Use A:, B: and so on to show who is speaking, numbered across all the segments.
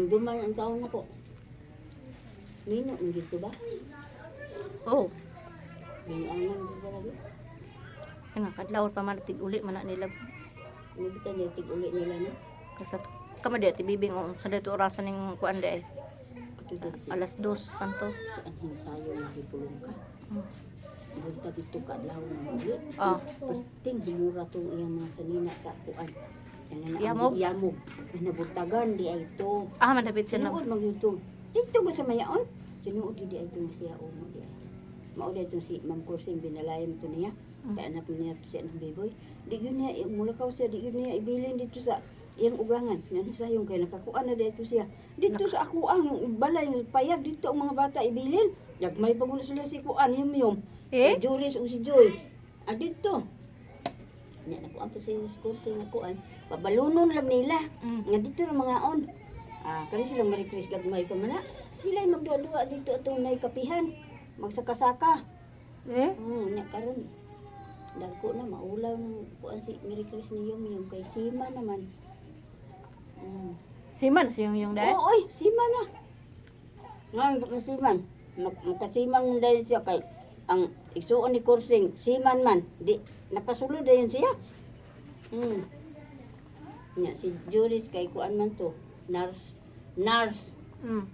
A: Duman ang taon ako. Mino, ang dito ba?
B: Oh,
A: Mino ang nang talaga.
B: nga kadlaw pa man tig-uli man na nila.
A: Nabitan niya tig-uli nila na.
B: Kasi kama di tibibing o sa dito orasan ning kuan di ay.
A: Katulad siya.
B: Alas 2 kanto.
A: Sa anhing sayo na hipulong ka.
B: Mm.
A: Bunta dito ka adlaw na muli.
B: Oh.
A: Perting hinura tong iyang mga sanina sa kuan.
B: Yamog?
A: Yamog. Nabutagan di ay ito.
B: Ah, madapit siya na.
A: Sinuod mag-youtube. Dito ba sa mayaon? Sinuod di ay ito nga siya o mo di ay. Mauda itong si Ma'am Kursing binalayam ito niya. Kaya anak niya siya ng baboy. Di yun niya, mulakaw siya, di yun niya ibilin dito sa iyang ugangan. Yan sa yung kaya nakakuan na dito siya. Dito sa ako ang balay, payag dito ang mga bata ibilin. May bagulo sila si kuan, yung.
B: Eh?
A: Juris o si Joy. Dito. Yan ako ang si Kursing na kuan. Pabalunon lang nila. Nga dito ng mga on. Kani silang marikris gagmay pa man na. Sila magduwa-duwa dito atong naikapihan. Magsaka-saka. Nya karon. Dagko na maulaw ng kuan si marikris ni yung kay Sima naman.
B: Siman siyang yung dad.
A: Oo, oy, Sima na. Nang Siman. Nakasiman dahil siya kay ang igsuon ni Kursing, Siman man. Di napasulod dayon siya. Nya si Juris kay kuan man to. Nars.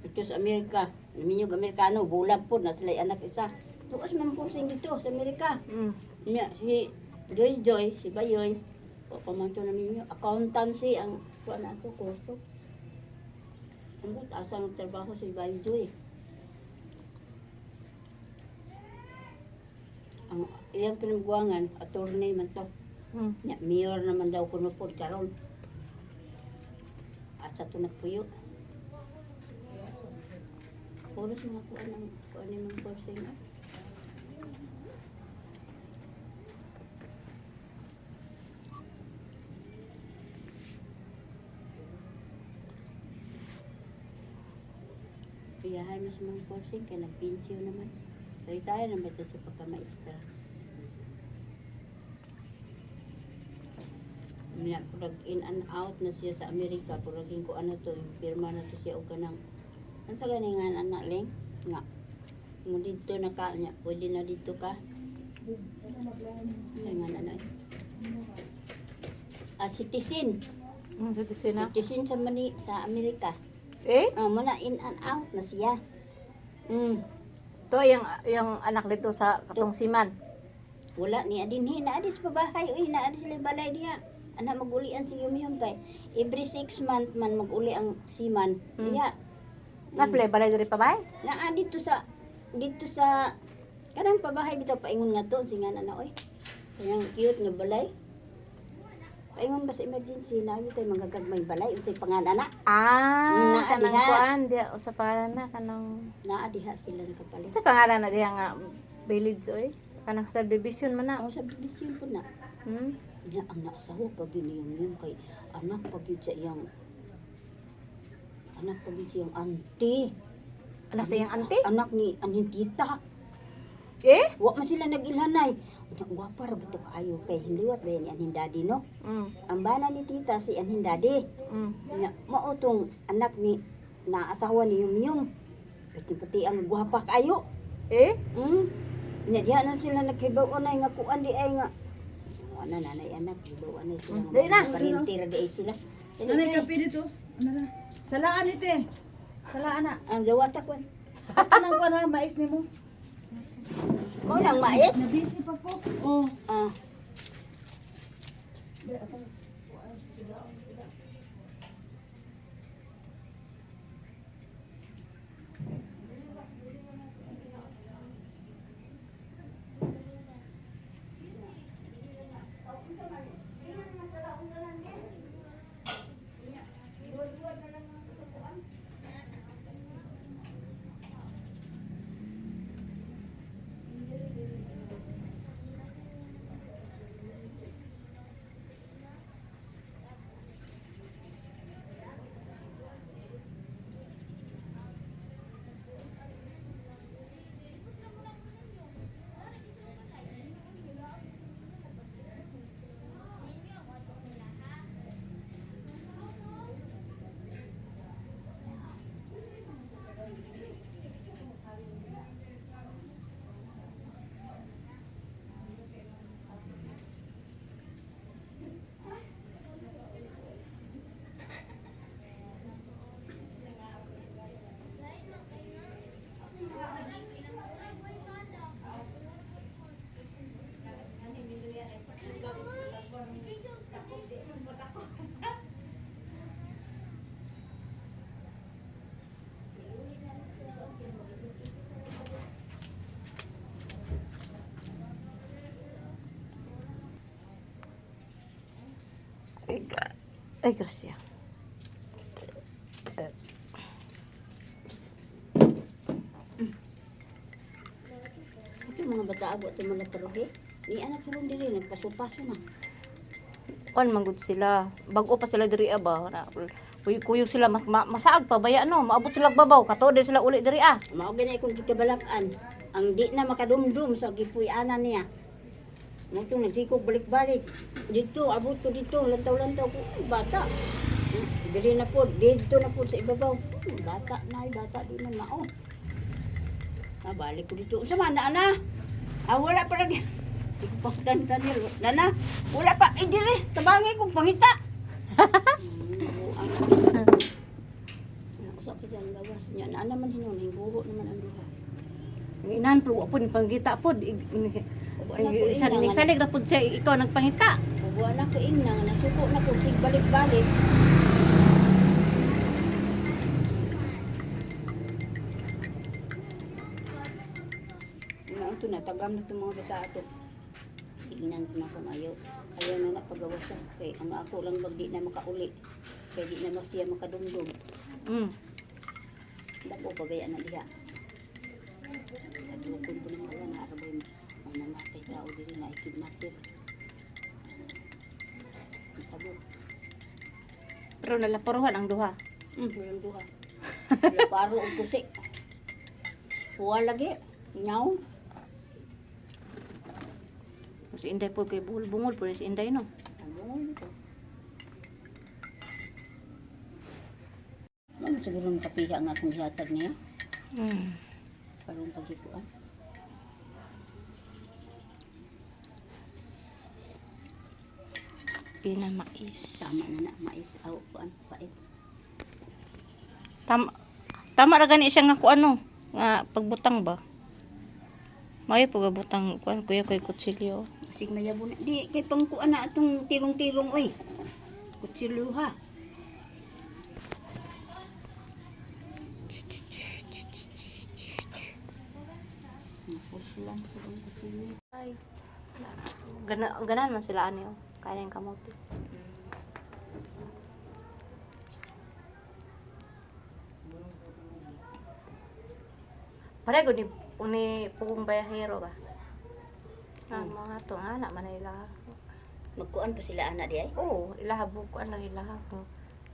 A: Ito sa Amerika. Naminyog Amerikano, bulag po na sila anak isa. Tuos man Kursing dito sa Amerika. Nya si Joy, si Bayoy. Pamanto namin yun. Accountancy ang kuan ato kurso. Ang asang trabaho si Bayoy. Ang iyang kinugwangan, attorney man to. Nya mayor naman daw kuno pod karon. At sa tunag puyo. Pulos mga kuan ni Ma'am Kursing. Piyahan mas Ma'am Kursing kay nagpensyo naman. Retire naman ito sa pagkamaestra. Purag in and out na siya sa Amerika. Puragin ko ano to, yung firma na to siya o kanang. Ano sa ganingan anak Ling? Nga. Mo dito na ka niya. Pwede na dito ka. Ay nga na citizen.
B: Citizen na.
A: Citizen sa Amerika.
B: Eh?
A: Muna in and out na siya.
B: To yung anak nito sa katong Siman.
A: Wala ni adin na adis pabahay uy na adis sila balay diha. Ana magulian si Yum kay every 6 month man maguli ang Siman. Diha.
B: Nasle balay diri pa bay?
A: Naa dito sa kanang pabahay bitaw paingon nga to singan ana oy. Kayang cute nga balay. Paingon ba sa emergency na ay tay magagagmay balay unsay pangalan na?
B: Kanang
A: diha.
B: kuan dia sa pangalan na kanang
A: Naa diha sila nakapalit.
B: sa pangalan na diha nga village oy. Kanang subdivision man na.
A: Sa division po na. Niya ang naasawa pag yun kay anak pag yun sa iyang auntie.
B: Anak sa iyang auntie?
A: Anak ni aning tita.
B: Eh?
A: Wa man sila nag-ilhanay. Unya gwapa ra beto kaayo kay hinliwat ba ni aning daddy no? Ang bana ni tita si aning daddy. Nya mao tong anak ni naasawa ni Yum. Pati ang gwapa kaayo.
B: Eh?
A: Nya diha na sila naghibaw-onay nga kuan di ay nga. Ana nanay anak hibaw-onay sila nga.
B: Dili na.
A: Parintira di ay sila.
C: Nanay kape dito. Ano na? Salaan ite. Salaan na.
A: Ang dawata kwan.
C: Kanang kuan ha mais nimo.
A: Mao lang mais.
C: Nabisi pa ko. Oh.
B: Ay, grasya.
A: Ito mga bata abo ito mga taruhi. Ni anak tulong diri nagpaso-paso na.
B: Kuan manggod sila. Bago pa sila diri ba. Kuyo sila masaag pa baya no. Maabot sila babaw. Katode sila uli diri ah.
A: Mao gani kung kikabalakan. Ang di na makadumdum sa gipuy-anan niya. Mo to nagsikog balik-balik. Dito abot ko dito lantaw-lantaw ko bata. Dili na po dito na po sa ibabaw. Bata na bata di man mao. Balik ko dito. Sa mana ana? Wala pa lagi. Di ko pasdan sa nilo. Nana, wala pa. Dili, tabangi kong pangita. Usap ka dyan, lawas niya. Naan naman hinon, hinguro naman ang duha.
B: Inan po po ni panggita po. Salig ra pud siya ikaw nagpangita.
A: Buwan na ko ing na, nasuko na ko sig balik-balik. Ito na, tagam na itong mga bata ato. Tignan ko na kung ayaw. Ayaw na napagawas na. Kaya ang ako lang bag di na makauli. Kaya di na siya makadumdum. Dako pagayaan na diha. Kadukon ko ng awan na arabay ang namatay tao diri na ikidnapper. Ang sabot.
B: Pero nalaparuhan ang duha.
A: Walang duha. Laparo ang kusik. Huwa lagi. Nyaw.
B: Si Inday po kay bungol po si Inday no.
A: Ano ito? Ano siguro nakapiha nga akong hihatag niya? Parang pagikuan.
B: Pinamais.
A: Tama na na, mais. Aw, kuan, pait.
B: Tama ra gani siya nga ko ano, nga pagbutang ba. May pagabutang kuan kuya kay kutsilyo.
A: Sig mayabo na. Di, kay pang kuan na atong tirong-tirong, oy. Kutsilyo ha. Napos lang po ang kutsilyo.
B: Ay. Ganan man sila ani oh. Kaya yung kamote. Pareho ni pugong bayahero ba? Ang mga to nga na manila.
A: Magkuan pa sila anak di ay?
B: Oo, ilahabog ko lang ilahabo.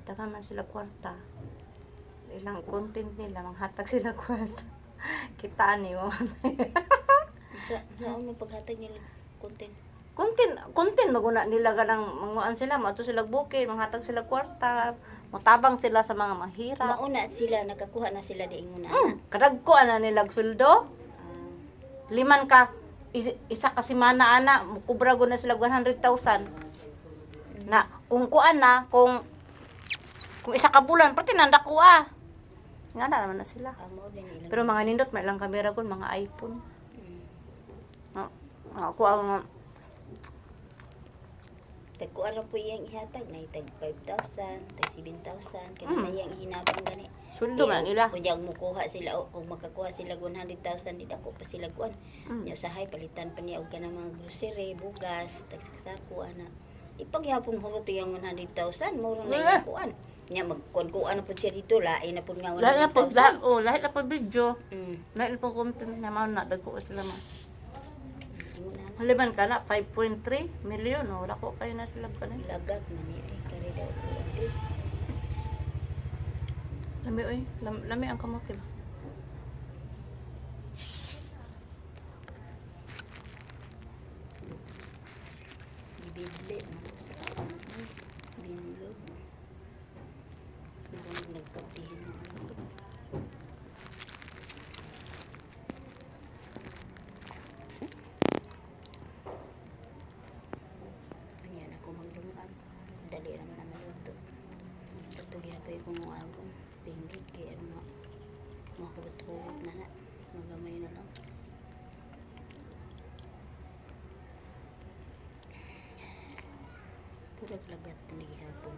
B: Dagan man sila kwarta. Ilang content nila, manghatag sila kwarta. Kitaan niyo.
A: Sa ano paghatag nila content?
B: Content maguna nila ganang manguan sila, mato sila bukid, manghatag sila kwarta, matabang sila sa mga mahirap.
A: Mauna sila, nakakuha na sila di inguna.
B: Kadagko ana nila sweldo. Liman ka isa ka semana ana, mukubra go na sila 100,000. Na kung kuan na, kung isa ka bulan, pati nanda kuha. Nga na naman na sila. Pero mga nindot, may lang kamera ko, mga iPhone. Ako ang
A: Tagkuan ra po iyang ihatag na itag 5,000, tag 7,000 kaya na iyang hinabang gani.
B: sweldo man nila.
A: Kung diyan mukuha sila o makakuha sila 100,000 di dako pa sila kuan. Nya usahay palitan pa niya og kanang mga grocery, bugas, tag sako ana. Ipaghapon hurot iyang 100,000 mura na iyang kuan. Nya magkuan po siya dito lain na pud nga 100,000.
B: Lahat na po video.
A: Mm.
B: Lahat na po content niya, mga na, dagko sila man.
A: Imo na
B: Haliman ka na, 5.3 million, no? Wala ko kayo na sila pa na.
A: lagat man ni kare daw ko.
B: Lami, oy. Lami ang kamote ba?
A: Bibli binlog. Nagpatihin mo. Ayan ako magdungan. Dali naman na maluto. Tutugyan pa yung kung agong pinggit kaya mahulot-hulot na na. Magamay na lang. Purag lagat panigihapon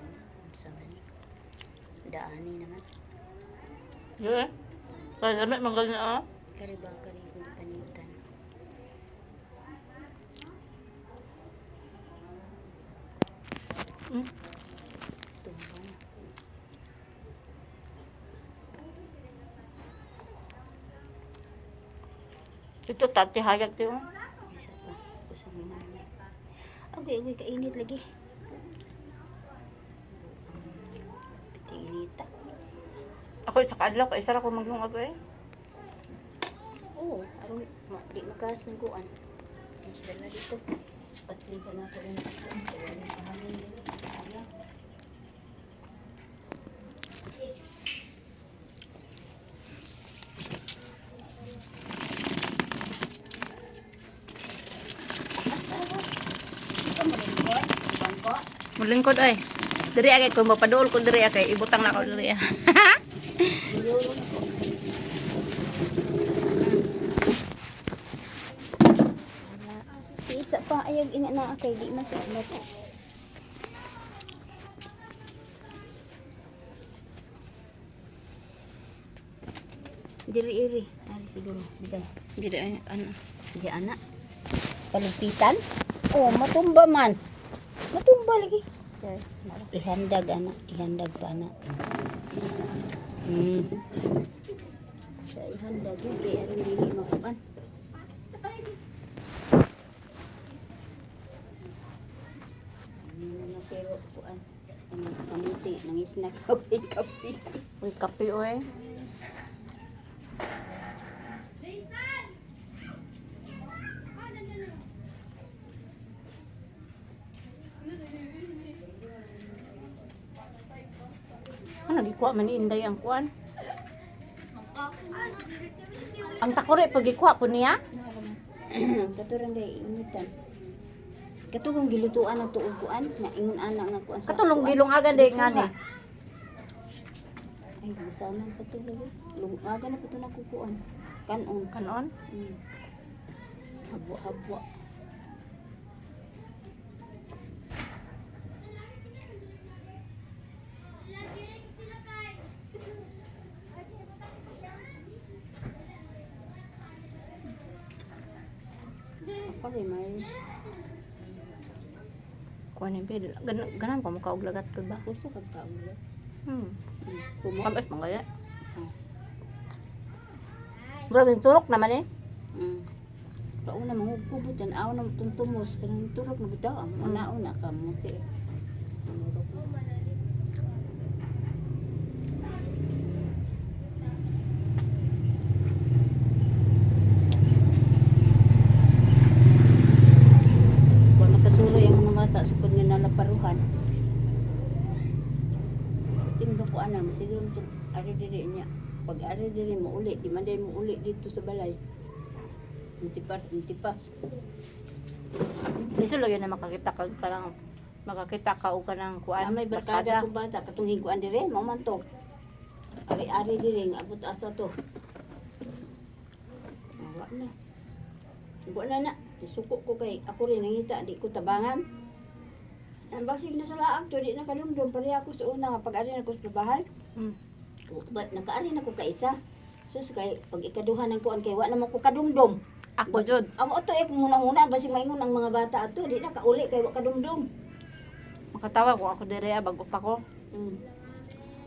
A: sa mani. Daani naman.
B: Yeah. Kaya lami, manggal na ah.
A: Kari ba kari kung panitan. Ito
B: Ito tati hayag ti oh.
A: Isa pa. Kusang naman. Agay, kainit lagi. Inita.
B: Ako sa kadlaw kay isa ra ko maglungag eh.
A: Oo, aron di makas ng kuan. Isda na dito. Patli ka na ko rin.
B: Mulingkod ay. Diri agay kung mapaduol ko diri kay ibutang na ako diri.
A: Isa pa ayag ina na kay di man sa diri iri ari siguro bigay
B: Diri ay ano.
A: di anak palupitan matumba man matumba lagi ihandag anak ihandag pa anak sa ihandag yun kaya aron dili makuan pero kuan ang kamuti nang snack kape
B: Uy kape oy. Ano gikuha man ni Inday ang kuan? Ang takore pag gikuha po niya?
A: katurang day initan katugong gilutuan ang tuog kuan na ingon ana nga kuan sa
B: Katulong
A: kuan.
B: gilungagan day ngani.
A: Ay sana katulog lungagan na pud na kukuan kanon
B: Kanon?
A: habwa apa rin may
B: Kuan ni pid. Ganam ko mukha og lagat ko ba?
A: puso kag kaulo
B: Kumo kamas mangaya.
A: Hmm.
B: Bro, yung turok naman eh.
A: Kauna mangugubot yan aw na tuntumos kanang turok na bitaw ang una ka muti Kung nakasuroy ang mga bata, sukod nga nalaparuhan. Tindo ko anam, siguro ito, ari diri niya. Pag ari diri mo uli, di man din mo uli dito sa balay. Intipas.
B: Diso lagi na makakita ka parang makakita ka og kanang kuan.
A: May barkada ko bata, katong higuan diri, mao man to. Ari-ari diri, nga abot asa to. Awa na. Wala na. Isuko ko kay ako rin nangita, di ko tabangan. Ang basig na sa laag to, di na kalumdum. Pari ako sa una, pag ari na ko sa bahay. But nakaari na ko ka isa. Sus kay pag ikaduhan ng kuan kay wa naman ko kadumdum.
B: Ako jud.
A: Ako to ek muna basi maingon ang mga bata ato, di na kauli kay wa kadumdum.
B: Makatawa ko ako dire bago pa ko.
A: Mm.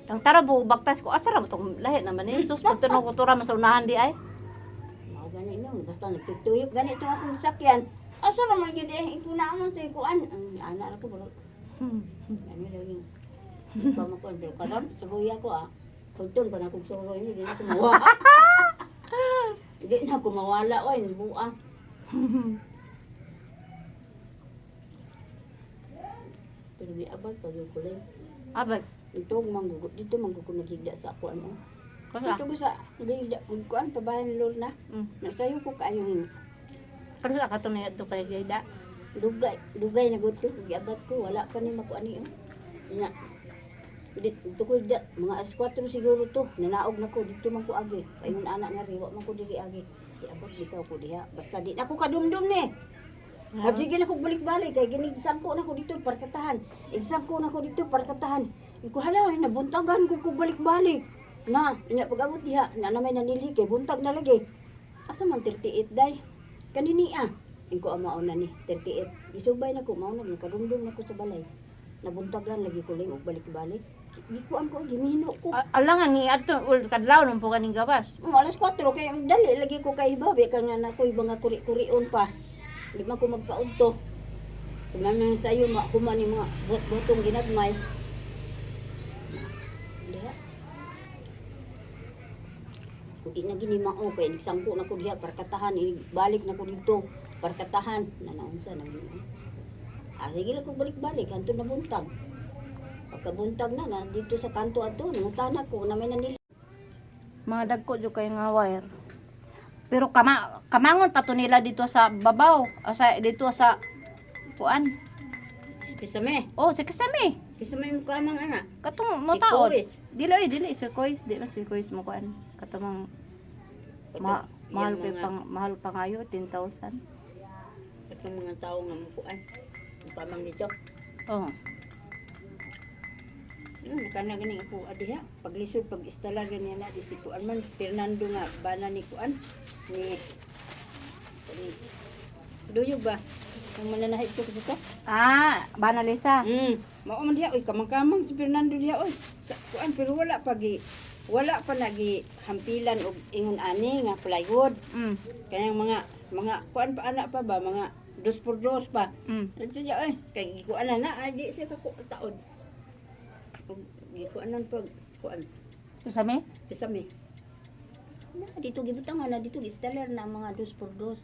B: Ang tarabo baktas ko asa ra mo tong lahi naman eh. Sus pagtunog ko tura sa unahan di ay.
A: Mao gani no, basta nagtuyok gani to akong sakyan. Asa ra man gid eh ikuna man to kuan. Ana ra ko bro. Ani lagi. Pa mo ko pero karam subuya ko Pagton pa na kong soroy ni, di na ko mawala. Di na ko mawala, oy, buang. Pero di abad pag yung kulay.
B: Abay.
A: Ito, dito manggugot naghigda sa ako, ano.
B: Kasa.
A: Ito ko sa naghigda, kuan, pabayan ni Lord na. Nasayo ko kayo hin.
B: Pero sa katong niya to kay gayda.
A: Dugay na gusto, giabad ko, wala pa ni makuan niyo. Na, dito ko mga alas 4 siguro to, nanaog na ko, dito man ko agi. Paingon anak nga riwa man ko diri agi. Giabot bitaw ko diha, basta di na ko kadumdum ni. Hadi na ko balik-balik, kay gini sangko na ko dito parkatahan. Igsangko na ko dito parkatahan. Ko hala, nabuntagan ko balik-balik. Na, nya pag-abot diha, na may nanili kay buntag na lagi. Asa man 38 day? Kanini Ingko amao na ni 38. Isubay na ko mao nagkadumdum na ko sa balay. Nabuntagan lagi ko ling og balik-balik. Gikuan ko, gimino ko.
B: Alangan ni ato kadlaw nung po kaning gawas.
A: Alas 4 kay dali lagi ko kay babe kang nga nakoy mga kuri-kurion pa. Di man ko magpaudto. Kumanan sayo kuman ni mga butong ginagmay. Diha. Kung di na gini mao kay nagsangko na ko diha parkatahan balik na ko dito parkatahan nanaunsa na niya. Sige lang ko balik-balik kanto na buntag. Pagkabuntag na dito sa kanto ato nangutana ko na may nanili.
B: Mga dagko jud kay nga wire. Pero kamangon pa to nila dito sa babaw, sa dito sa kuan.
A: Kisame.
B: Oh, si kasami.
A: Kisame mo kamang ana.
B: Katong
A: Si
B: motaod.
A: Kois.
B: Dili si Kois, si Kois mo kuan. Katong mahal
A: Yang
B: pa ngayo 10,000.
A: Itong mga tao nga mukuan. Kamang dito.
B: Oh.
A: Kana ganing ako adiha paglisod pag istala ganyan na di si kuan man Fernando nga bana ni kuan ni Duyog ba yung mananahit ko dito
B: Ah, Banalisa.
A: mao man diha oy kamang-kamang si Fernando diha oy sa kuan pero wala pa nagi hampilan og ingon ani nga plywood kanang mga kuan pa ana pa ba mga 2x2 pa ito diha oy kay kuan na ay di siya ka taod gikuanan pag kuan
B: Kasami?
A: Pisami. Na dito gibutangan na dito gistaller na mga 2x2.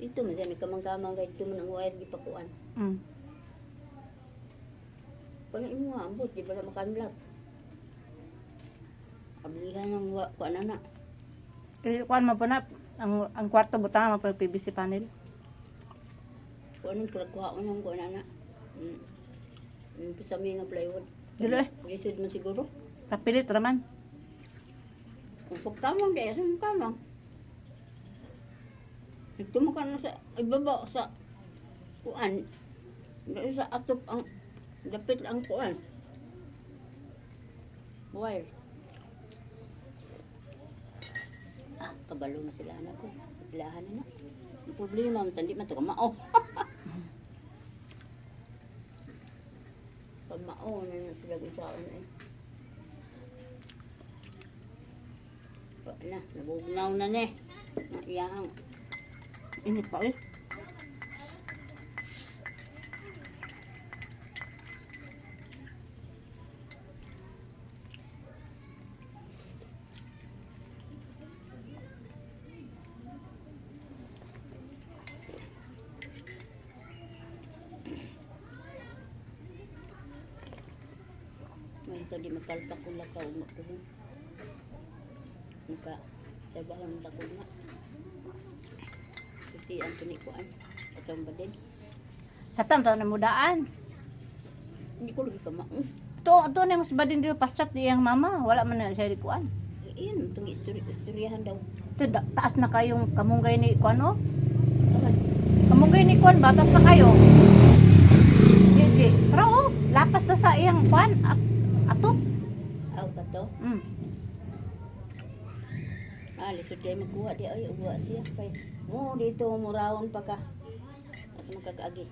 A: Dito man siya nagkamang-kamang kay dito man ang wire gipakuan. Pang imo nga ambot di ba makanlag. Ablihan ng kuan na.
B: Kuan mo po na ang kwarto butang mo PVC panel.
A: Kuan ang kuha ng kuan na. Pisami nga plywood.
B: Dilo eh.
A: Lisod man siguro.
B: Kapilit raman.
A: Kung pagkamang kaya sa kamang. Ito mo ka na sa ibaba sa kuan. Sa atop ang dapit ang kuan. Wire. Kabalo na sila anak ko. Ilahan na. Ang problema, tandi man ito kamao. Pagmao na sila isaon eh. Na, nabugnaw na ne. Iyang.
B: Init pa eh.
A: May ito di mapalpak ko lakaw mo ko. Maka trabaho ng takot nga. Iti ang tunikuan. Atong badin.
B: Sa tanto na mudaan.
A: Hindi ko lagi kamaon.
B: Ito na mas badin dito pasat diyang mama. Wala man na siya di kuan.
A: Iyan, itong istoryahan daw.
B: Ito taas na kayong kamunggay ni kuan oh. Kamunggay ni kuan batas na kayo. Yeji. Pero oh, lapas na sa iyang kuan ato.
A: Aw ka to. Lisod kayo magkuha di ay uwa siya kay mo dito murahon pa ka at magkakaagi.